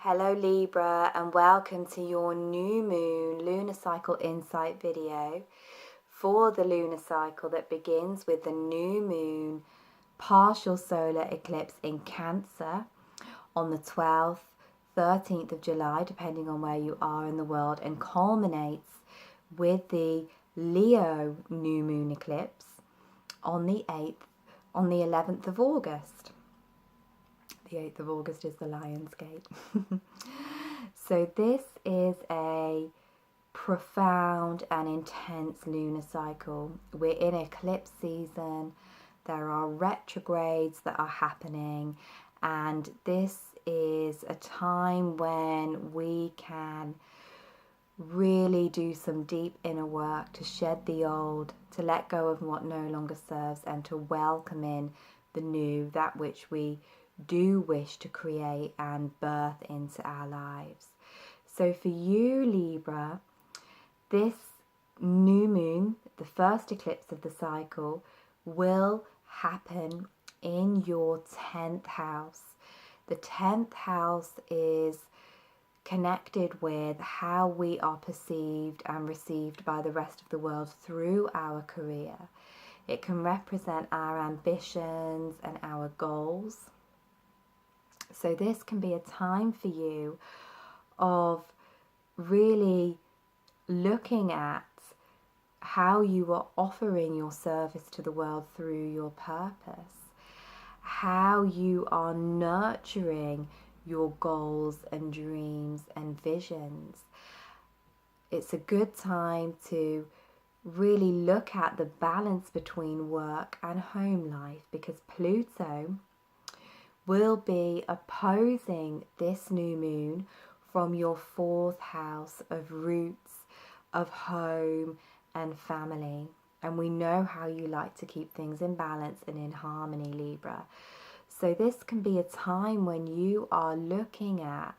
Hello Libra, and welcome to your new moon lunar cycle insight video for the lunar cycle that begins with the new moon partial solar eclipse in Cancer on the 12th, 13th of July, depending on where you are in the world, and culminates with the Leo new moon eclipse on the 11th of August. The 8th of August is the Lion's Gate. So this is a profound and intense lunar cycle. We're in eclipse season. There are retrogrades that are happening, and this is a time when we can really do some deep inner work to shed the old, to let go of what no longer serves, and to welcome in the new, that which we do wish to create and birth into our lives. So for you, Libra, this new moon, the first eclipse of the cycle, will happen in your 10th house. The 10th house is connected with how we are perceived and received by the rest of the world through our career. It can represent our ambitions and our goals. So this can be a time for you of really looking at how you are offering your service to the world through your purpose, how you are nurturing your goals and dreams and visions. It's a good time to really look at the balance between work and home life, because Pluto will be opposing this new moon from your 4th house of roots, of home and family. And we know how you like to keep things in balance and in harmony, Libra. So this can be a time when you are looking at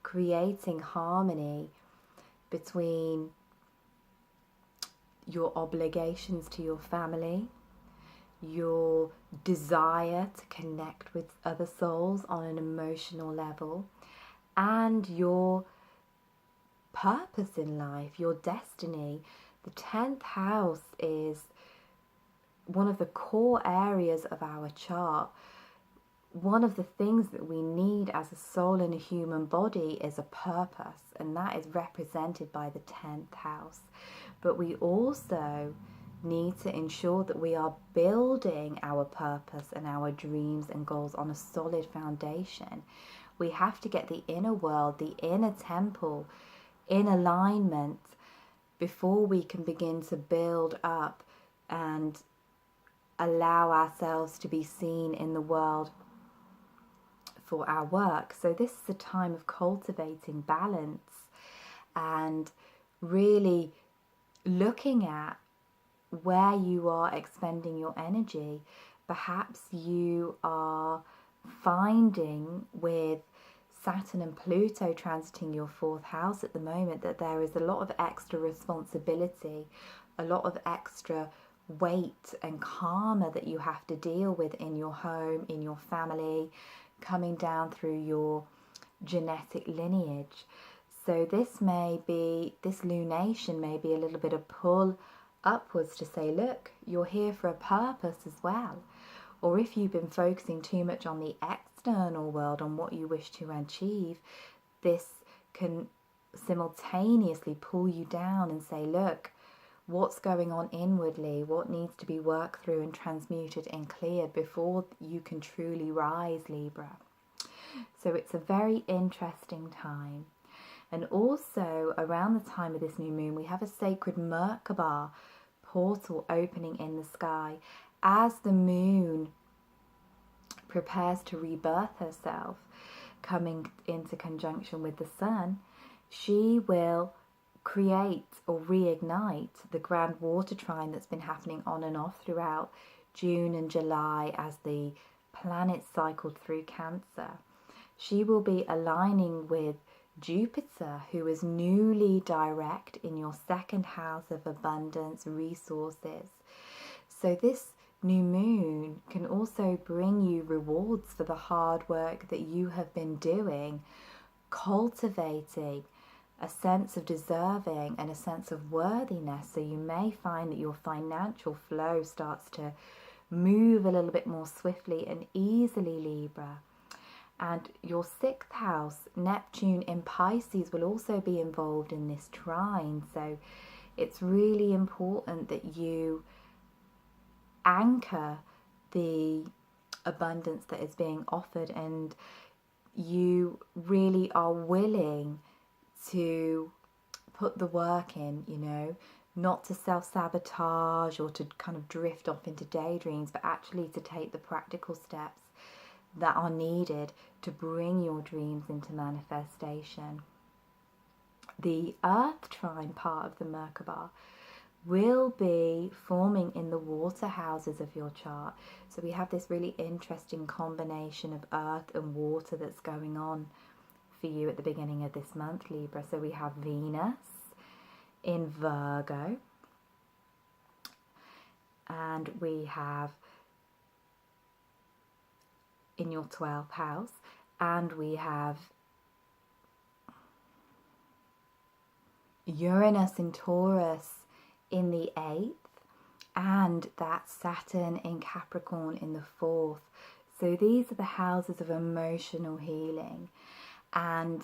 creating harmony between your obligations to your family, your desire to connect with other souls on an emotional level, and your purpose in life, your destiny. The 10th house is one of the core areas of our chart. One of the things that we need as a soul in a human body is a purpose, and that is represented by the 10th house. But we also need to ensure that we are building our purpose and our dreams and goals on a solid foundation. We have to get the inner world, the inner temple, in alignment before we can begin to build up and allow ourselves to be seen in the world for our work. So this is a time of cultivating balance and really looking at where you are expending your energy. Perhaps you are finding with Saturn and Pluto transiting your 4th house at the moment that there is a lot of extra responsibility, a lot of extra weight and karma that you have to deal with in your home, in your family, coming down through your genetic lineage. So this lunation may be a little bit of pull upwards to say, look, you're here for a purpose as well. Or if you've been focusing too much on the external world, on what you wish to achieve, this can simultaneously pull you down and say, look, what's going on inwardly, what needs to be worked through and transmuted and cleared before you can truly rise, Libra. So it's a very interesting time. And also around the time of this new moon, we have a sacred Merkaba portal opening in the sky. As the moon prepares to rebirth herself, coming into conjunction with the sun, she will create or reignite the grand water trine that's been happening on and off throughout June and July as the planets cycled through Cancer. She will be aligning with Jupiter, who is newly direct in your 2nd house of abundance, resources. So this new moon can also bring you rewards for the hard work that you have been doing, cultivating a sense of deserving and a sense of worthiness. So you may find that your financial flow starts to move a little bit more swiftly and easily, Libra. And your 6th house, Neptune in Pisces, will also be involved in this trine. So it's really important that you anchor the abundance that is being offered, and you really are willing to put the work in, you know, not to self-sabotage or to kind of drift off into daydreams, but actually to take the practical steps that are needed to bring your dreams into manifestation. The Earth trine part of the Merkaba will be forming in the water houses of your chart. So we have this really interesting combination of earth and water that's going on for you at the beginning of this month, Libra. So we have Venus in Virgo, and we have in your 12th house, and we have Uranus in Taurus in the 8th, and that Saturn in Capricorn in the 4th. So these are the houses of emotional healing, and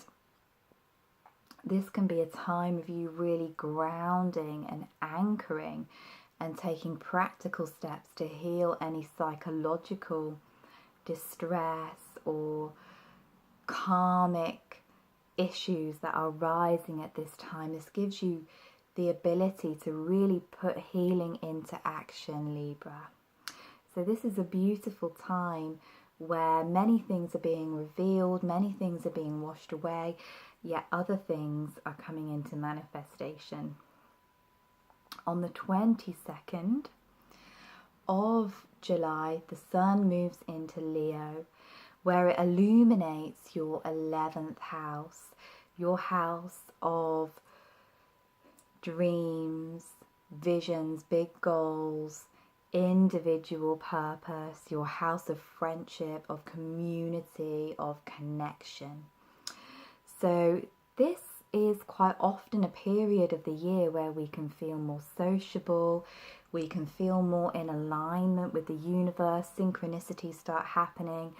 this can be a time of you really grounding and anchoring and taking practical steps to heal any psychological distress or karmic issues that are rising at this time. This gives you the ability to really put healing into action, Libra. So this is a beautiful time where many things are being revealed, many things are being washed away, yet other things are coming into manifestation. On the 22nd of July, the Sun moves into Leo, where it illuminates your 11th house, your house of dreams, visions, big goals, individual purpose, your house of friendship, of community, of connection. So this is quite often a period of the year where we can feel more sociable, we can feel more in alignment with the universe, synchronicities start happening,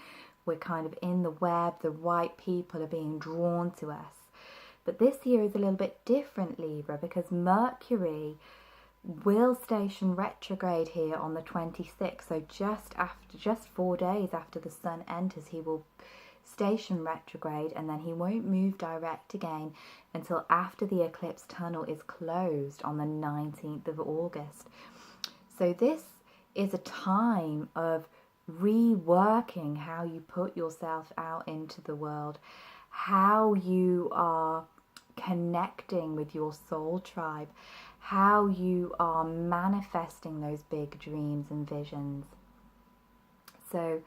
we're kind of in the web, the right people are being drawn to us. But this year is a little bit different, Libra, because Mercury will station retrograde here on the 26th. So just 4 days after the Sun enters, he will station retrograde, and then he won't move direct again until after the eclipse tunnel is closed on the 19th of August. So this is a time of reworking how you put yourself out into the world, how you are connecting with your soul tribe, how you are manifesting those big dreams and visions. So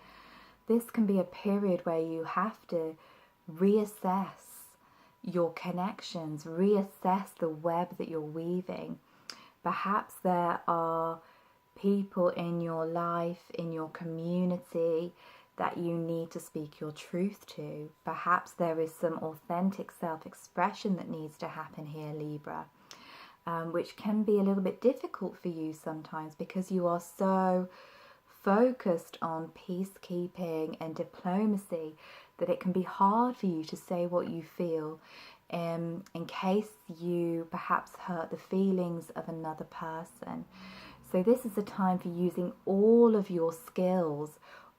this can be a period where you have to reassess your connections, reassess the web that you're weaving. Perhaps there are people in your life, in your community, that you need to speak your truth to. Perhaps there is some authentic self-expression that needs to happen here, Libra, which can be a little bit difficult for you sometimes because you are so focused on peacekeeping and diplomacy that it can be hard for you to say what you feel in case you perhaps hurt the feelings of another person. So this is a time for using all of your skills,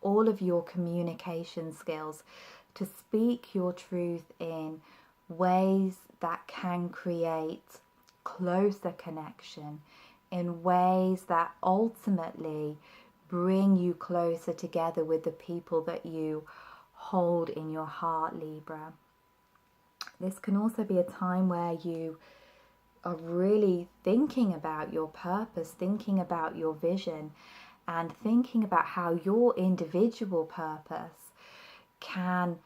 all of your communication skills to speak your truth in ways that can create closer connection, in ways that ultimately bring you closer together with the people that you hold in your heart, Libra. This can also be a time where you are really thinking about your purpose, thinking about your vision, and thinking about how your individual purpose can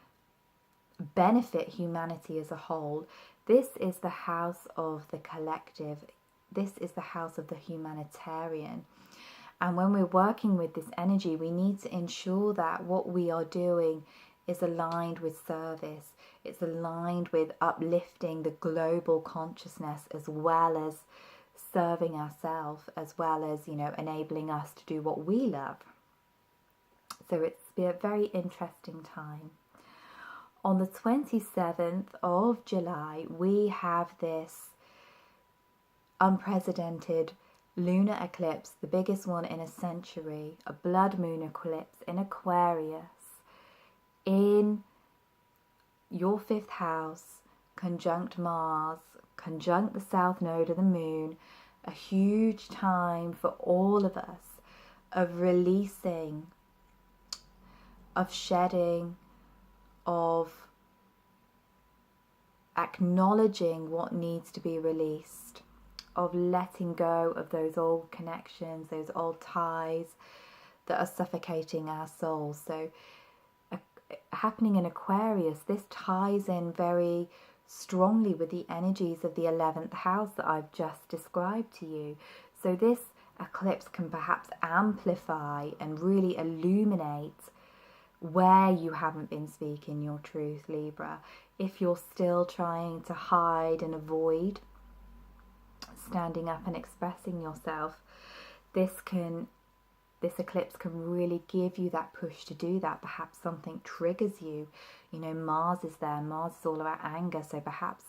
benefit humanity as a whole. This is the house of the collective. This is the house of the humanitarian. And when we're working with this energy, we need to ensure that what we are doing is aligned with service. It's aligned with uplifting the global consciousness, as well as serving ourselves, as well as, you know, enabling us to do what we love. So it's been a very interesting time. On the 27th of July, we have this unprecedented lunar eclipse, the biggest one in a century, a blood moon eclipse in Aquarius, in your 5th house, conjunct Mars, conjunct the south node of the moon. A huge time for all of us of releasing, of shedding, of acknowledging what needs to be released, of letting go of those old connections, those old ties that are suffocating our souls. So happening in Aquarius, this ties in very strongly with the energies of the 11th house that I've just described to you. So this eclipse can perhaps amplify and really illuminate where you haven't been speaking your truth, Libra. If you're still trying to hide and avoid standing up and expressing yourself, this eclipse can really give you that push to do that. Perhaps something triggers you. You know, Mars is there. Mars is all about anger. So perhaps,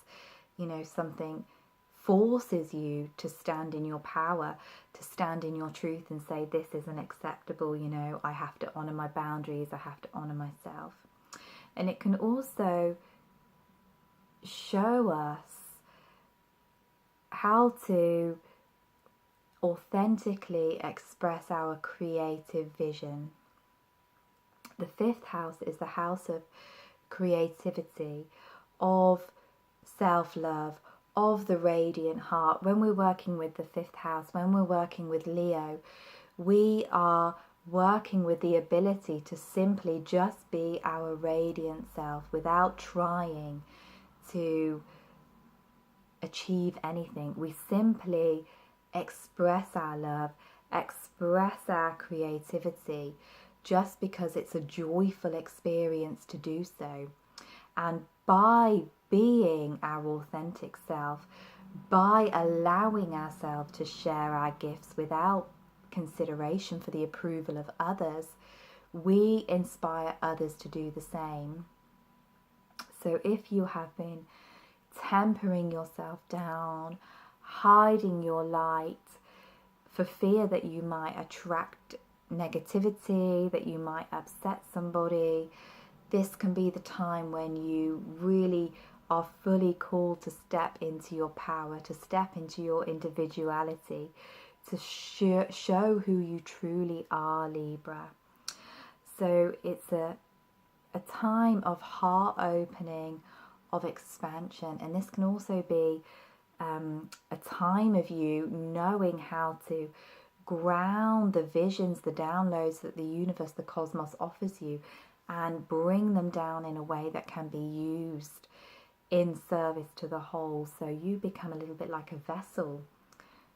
you know, something forces you to stand in your power, to stand in your truth and say, this isn't acceptable. You know, I have to honor my boundaries. I have to honor myself. And it can also show us how to authentically express our creative vision. The 5th house is the house of creativity, of self-love, of the radiant heart. When we're working with the 5th house, when we're working with Leo, we are working with the ability to simply just be our radiant self without trying to achieve anything. We simply express our love, express our creativity, just because it's a joyful experience to do so. And by being our authentic self, by allowing ourselves to share our gifts without consideration for the approval of others, we inspire others to do the same. So if you have been tempering yourself down, hiding your light for fear that you might attract negativity, that you might upset somebody, this can be the time when you really are fully called to step into your power, to step into your individuality, to show who you truly are, Libra. So it's a time of heart opening, of expansion, and this can also be a time of you knowing how to ground the visions, the downloads that the universe, the cosmos offers you, and bring them down in a way that can be used in service to the whole. So you become a little bit like a vessel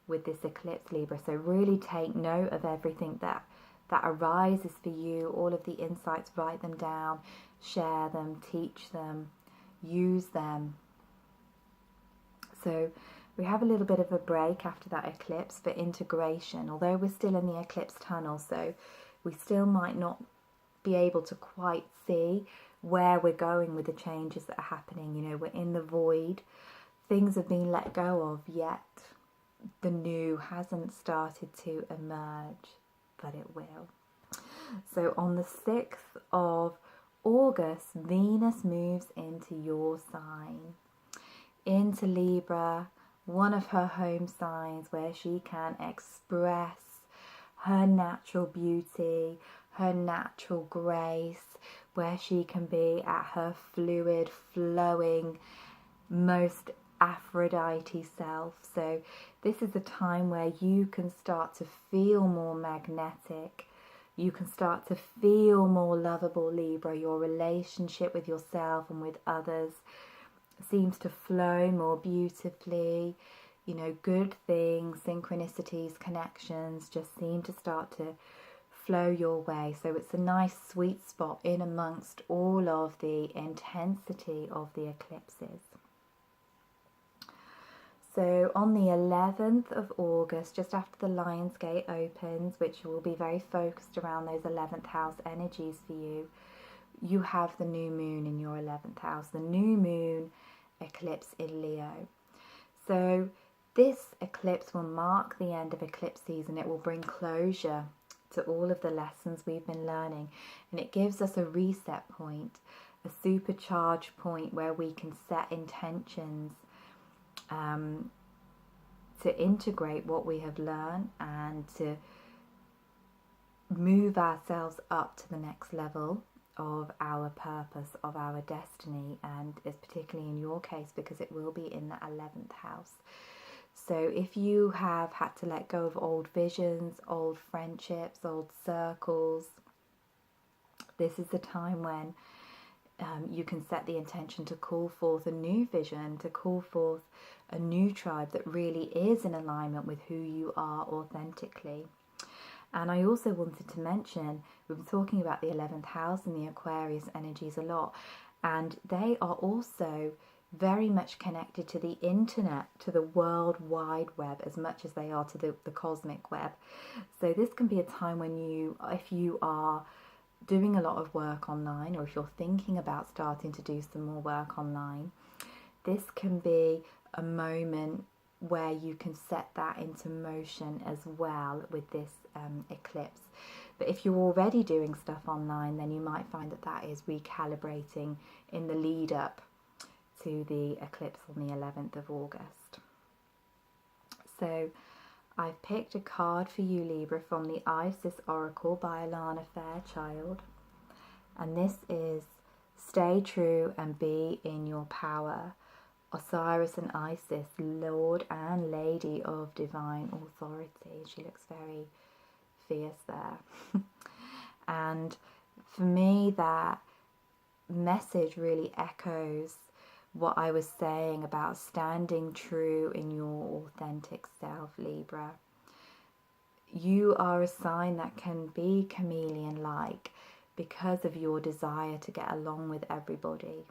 with this eclipse, Libra. So really take note of everything that arises for you, all of the insights, write them down, share them, teach them, use them. So we have a little bit of a break after that eclipse for integration, although we're still in the eclipse tunnel, so we still might not be able to quite see where we're going with the changes that are happening. You know, we're in the void, things have been let go of, yet the new hasn't started to emerge, but it will. So on the 6th of August, Venus moves into your sign, into Libra, one of her home signs, where she can express her natural beauty, her natural grace, where she can be at her fluid, flowing, most Aphrodite self. So this is a time where you can start to feel more magnetic. You can start to feel more lovable, Libra. Your relationship with yourself and with others seems to flow more beautifully. You know, good things, synchronicities, connections just seem to start to flow your way. So it's a nice sweet spot in amongst all of the intensity of the eclipses. So on the 11th of August, just after the Lion's Gate opens, which will be very focused around those 11th house energies for you, you have the new moon in your 11th house, the new moon eclipse in Leo. So this eclipse will mark the end of eclipse season. It will bring closure to all of the lessons we've been learning, and it gives us a reset point, a supercharged point where we can set intentions to integrate what we have learned and to move ourselves up to the next level of our purpose, of our destiny, and is particularly in your case because it will be in the 11th house. So if you have had to let go of old visions, old friendships, old circles, this is the time when you can set the intention to call forth a new vision, to call forth a new tribe that really is in alignment with who you are authentically. And I also wanted to mention, we've been talking about the 11th house and the Aquarius energies a lot, and they are also very much connected to the internet, to the World Wide Web, as much as they are to the cosmic web. So this can be a time when you, if you are doing a lot of work online, or if you're thinking about starting to do some more work online, this can be a moment where you can set that into motion as well with this eclipse. But if you're already doing stuff online, then you might find that that is recalibrating in the lead up to the eclipse on the 11th of August. So I've picked a card for you, Libra, from the Isis Oracle by Alana Fairchild, and this is Stay True and Be in Your Power. Osiris and Isis, Lord and Lady of Divine Authority. She looks very fierce there. And for me, that message really echoes what I was saying about standing true in your authentic self, Libra. You are a sign that can be chameleon-like because of your desire to get along with everybody.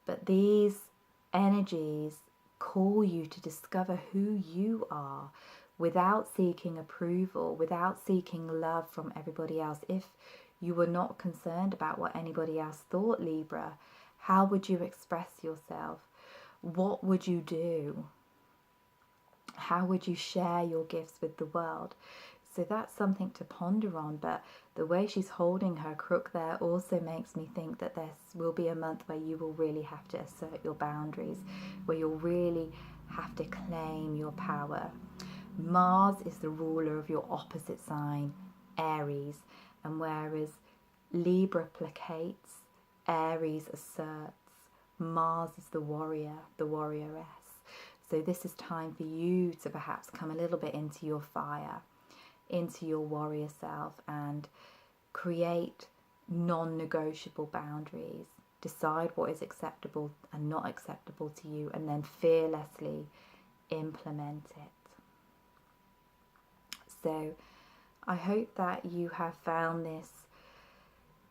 But these energies call you to discover who you are without seeking approval, without seeking love from everybody else. If you were not concerned about what anybody else thought, Libra, how would you express yourself? What would you do? How would you share your gifts with the world? So that's something to ponder on. But the way she's holding her crook there also makes me think that this will be a month where you will really have to assert your boundaries, where you'll really have to claim your power. Mars is the ruler of your opposite sign, Aries, and whereas Libra placates, Aries asserts. Mars is the warrior, the warrioress. So this is time for you to perhaps come a little bit into your fire, into your warrior self, and create non-negotiable boundaries. Decide what is acceptable and not acceptable to you, and then fearlessly implement it. So I hope that you have found this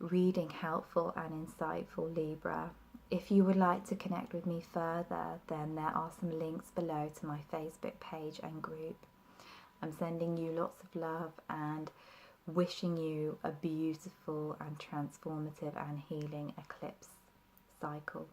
reading helpful and insightful, Libra. If you would like to connect with me further, then there are some links below to my Facebook page and group. I'm sending you lots of love and wishing you a beautiful and transformative and healing eclipse cycle.